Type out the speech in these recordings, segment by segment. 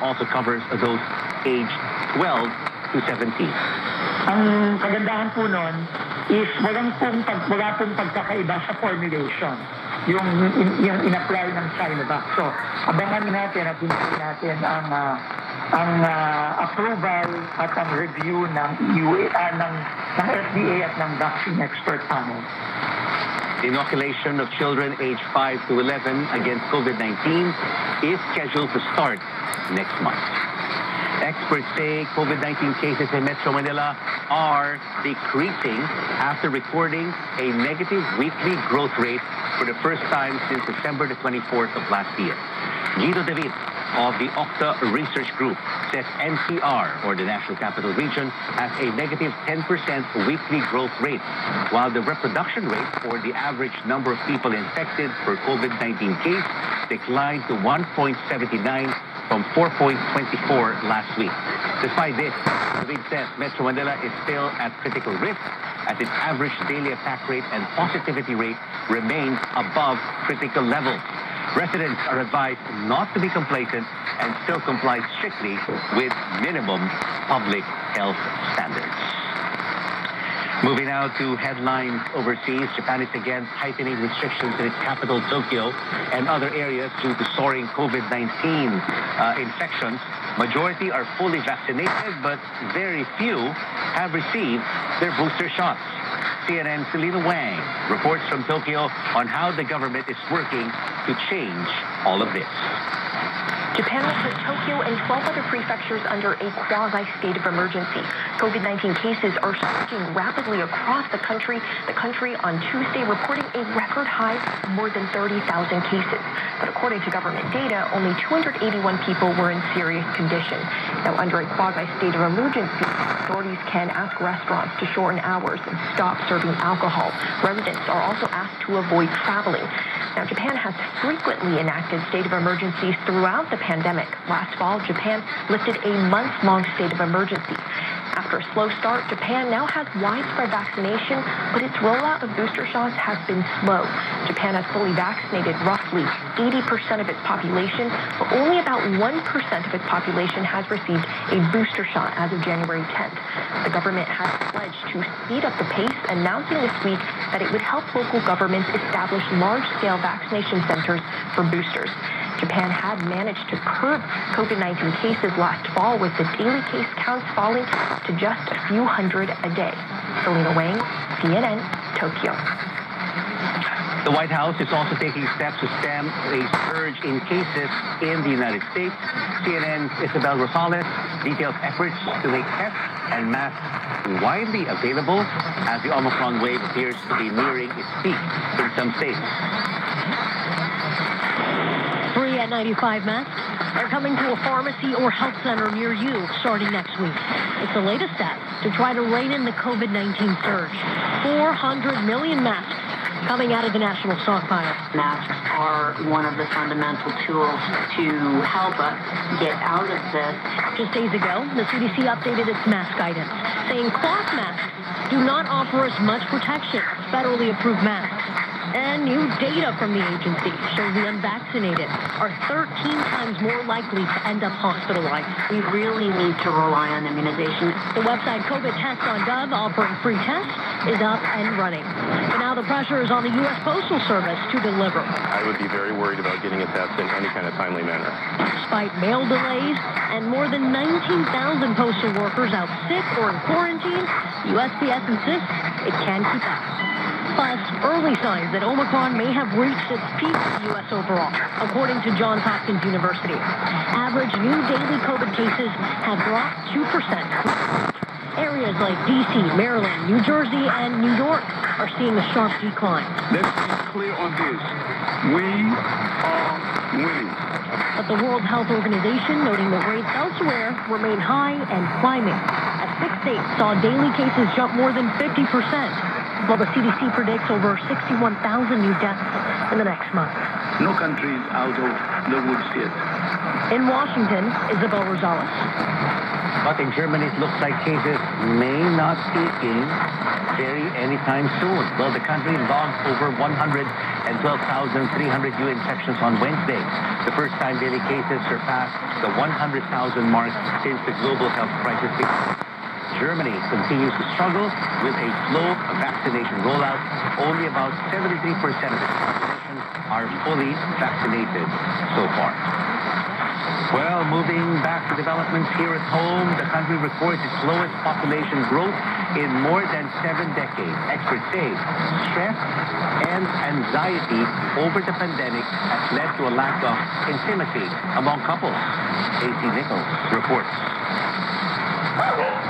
also covers those aged 12 to 17. Ang kagandahan po nun is wala pong pagkakaiba sa formulation. Yung in-apply ng Sinovac. So, abangan natin at hintayin natin ang approval at ang review ng ng FDA at ng vaccine expert panel. The inoculation of children aged 5 to 11 against COVID-19 is scheduled to start next month. Experts say COVID-19 cases in Metro Manila are decreasing after recording a negative weekly growth rate for the first time since December the 24th of last year. Guido David of the Octa Research Group says NCR, or the National Capital Region, has a negative 10% weekly growth rate, while the reproduction rate, or the average number of people infected per COVID-19 case, declined to 1.79 from 4.24 last week. Despite this, David says Metro Manila is still at critical risk as its average daily attack rate and positivity rate remains above critical levels. Residents are advised not to be complacent and still comply strictly with minimum public health standards. Moving now to headlines overseas, Japan is again tightening restrictions in its capital, Tokyo, and other areas due to soaring COVID-19 infections. Majority are fully vaccinated, but very few have received their booster shots. CNN's Selena Wang reports from Tokyo on how the government is working to change all of this. Japan will put Tokyo and 12 other prefectures under a quasi-state of emergency. COVID-19 cases are surging rapidly across the country. The country on Tuesday reporting a record high of more than 30,000 cases. But according to government data, only 281 people were in serious condition. Now, under a quasi-state of emergency, authorities can ask restaurants to shorten hours and stop serving alcohol. Residents are also asked to avoid traveling. Now, Japan has frequently enacted state of emergencies throughout the pandemic. Last fall, Japan lifted a month-long state of emergency. After a slow start, Japan now has widespread vaccination, but its rollout of booster shots has been slow. Japan has fully vaccinated roughly 80% of its population, but only about 1% of its population has received a booster shot as of January 10th. The government has pledged to speed up the pace, announcing this week that it would help local governments establish large-scale vaccination centers for boosters. Japan had managed to curb COVID-19 cases last fall, with the daily case counts falling to just a few hundred a day. Selena Wang, CNN, Tokyo. The White House is also taking steps to stem a surge in cases in the United States. CNN's Isabel Rosales details efforts to make tests and masks widely available as the Omicron wave appears to be nearing its peak in some states. Free N95 masks are coming to a pharmacy or health center near you starting next week. It's the latest step to try to rein in the COVID-19 surge. 400 million masks coming out of the national stockpile. Masks are one of the fundamental tools to help us get out of this. Just days ago, the CDC updated its mask guidance, saying cloth masks do not offer as much protection as federally approved masks. And new data from the agency shows the unvaccinated are 13 times more likely to end up hospitalized. We really need to rely on immunization. The website COVIDtest.gov, offering free tests, is up and running. But now the pressure is on the U.S. Postal Service to deliver. I would be very worried about getting a test in any kind of timely manner. Despite mail delays and more than 19,000 postal workers out sick or in quarantine, USPS insists it can keep up. Plus, early signs that Omicron may have reached its peak in the U.S. overall, according to Johns Hopkins University. Average new daily COVID cases have dropped 2%. Areas like D.C., Maryland, New Jersey, and New York are seeing a sharp decline. Let's be clear on this. We are winning. But the World Health Organization noting the rates elsewhere remain high and climbing, as 6 states saw daily cases jump more than 50%. While the CDC predicts over 61,000 new deaths in the next month. No country is out of the woods yet. In Washington, Isabel Rosales. But in Germany, it looks like cases may not peak in anytime soon. Well, the country logged over 112,300 new infections on Wednesday. The first time daily cases surpassed the 100,000 mark since the global health crisis began. Germany continues to struggle with a slow vaccination rollout. Only about 73% of its population are fully vaccinated so far. Well, moving back to developments here at home, the country records its lowest population growth in more than 7 decades. Experts say stress and anxiety over the pandemic has led to a lack of intimacy among couples. AC Nichols reports.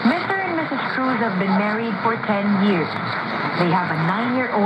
Mr. and Mrs. Cruz have been married for 10 years. They have a 9-year-old